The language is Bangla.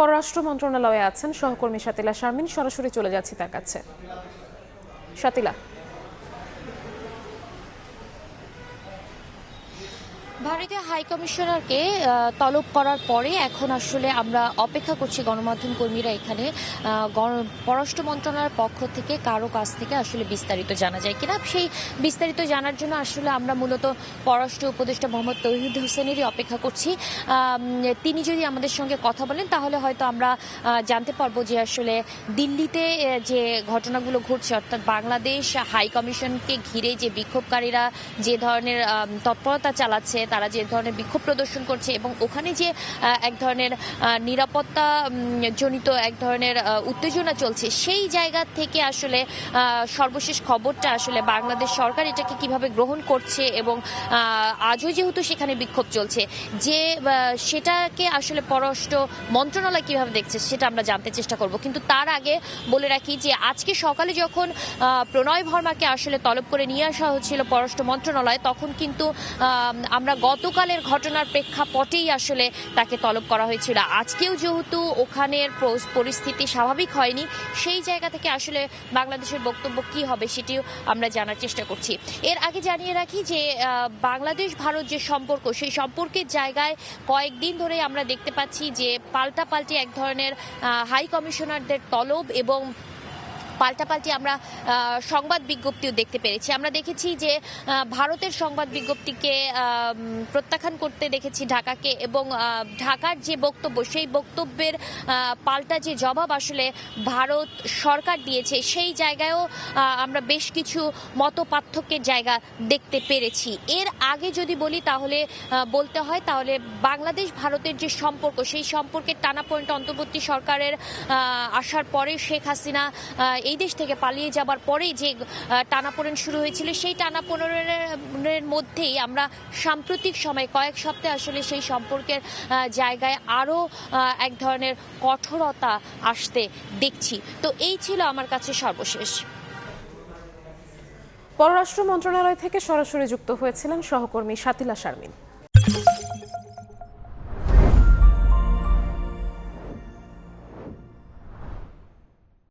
পররাষ্ট্র মন্ত্রণালয়ে আছেন সহকর্মী শাতিলা শারমিন। সরাসরি চলে যাচ্ছি তার কাছে। শাতিলা, ভারতীয় হাইকমিশনারকে তলব করার পরে এখন আসলে আমরা অপেক্ষা করছি গণমাধ্যম কর্মীরা এখানে পররাষ্ট্র মন্ত্রণালয়ের পক্ষ থেকে কারো কাছ থেকে আসলে বিস্তারিত জানা যায় কিনা। সেই বিস্তারিত জানার জন্য আসলে আমরা মূলত পররাষ্ট্র উপদেষ্টা মোহাম্মদ তৌহিদ হোসেনেরই অপেক্ষা করছি। তিনি যদি আমাদের সঙ্গে কথা বলেন তাহলে হয়তো আমরা জানতে পারবো যে আসলে দিল্লিতে যে ঘটনাগুলো ঘটছে, অর্থাৎ বাংলাদেশ হাইকমিশনকে ঘিরে যে বিক্ষোভকারীরা যে ধরনের তৎপরতা চালাচ্ছে, তারা যে ধরনের বিক্ষোভ প্রদর্শন করছে এবং ওখানে যে এক ধরনের নিরাপত্তা জনিত এক ধরনের উত্তেজনা চলছে, সেই জায়গা থেকে আসলে সর্বশেষ খবরটা আসলে বাংলাদেশ সরকার এটাকে কিভাবে গ্রহণ করছে এবং আজও যেহেতু সেখানে বিক্ষোভ চলছে, যে সেটাকে আসলে পররাষ্ট্র মন্ত্রণালয় কিভাবে দেখছে সেটা আমরা জানতে চেষ্টা করব। কিন্তু তার আগে বলে রাখি যে আজকে সকালে যখন প্রণয় ভার্মাকে আসলে তলব করে নিয়ে আসা হচ্ছিল পররাষ্ট্র মন্ত্রণালয়, তখন কিন্তু আমরা গতকালের ঘটনার প্রেক্ষাপটেই আসলে তাকে তলব করা হয়েছিল। আজকেও যেহেতু ওখানের পরিস্থিতি স্বাভাবিক হয়নি, সেই জায়গা থেকে আসলে বাংলাদেশের বক্তব্য কি হবে সেটিও আমরা জানার চেষ্টা করছি। এর আগে জানিয়ে রাখি যে বাংলাদেশ ভারত যে সম্পর্ক, সেই সম্পর্কের জায়গায় কয়েকদিন ধরে আমরা দেখতে পাচ্ছি যে পাল্টাপাল্টি এক ধরনের হাই কমিশনারদের তলব এবং পাল্টাপাল্টি আমরা সংবাদ বিজ্ঞপ্তিও দেখতে পেরেছি। আমরা দেখেছি যে ভারতের সংবাদ বিজ্ঞপ্তিকে প্রত্যাখ্যান করতে দেখেছি ঢাকাকে, এবং ঢাকার যে বক্তব্য, সেই বক্তব্যের পাল্টা যে জবাব আসলে ভারত সরকার দিয়েছে, সেই জায়গায়ও আমরা বেশ কিছু মত পার্থক্যের জায়গা দেখতে পেরেছি। এর আগে যদি বলি তাহলে বলতে হয় তাহলে বাংলাদেশ ভারতের যে সম্পর্ক, সেই সম্পর্কের টানাপোড়েনটা অন্তর্বর্তী সরকারের আসার পরে, শেখ হাসিনা এই দেশ থেকে পালিয়ে যাবার পরেই যে টানাপোড়েন শুরু হয়েছিল, সেই টানাপোড়েনের মধ্যেই আমরা সাম্প্রতিক সময় কয়েক সপ্তাহে আসলে সেই সম্পর্কের জায়গায় আরও এক ধরনের কঠোরতা আসতে দেখছি। তো এই ছিল আমার কাছে সর্বশেষ। পররাষ্ট্র মন্ত্রণালয় থেকে সরাসরি যুক্ত হয়েছিলেন সহকর্মী শাতিলা শারমিন।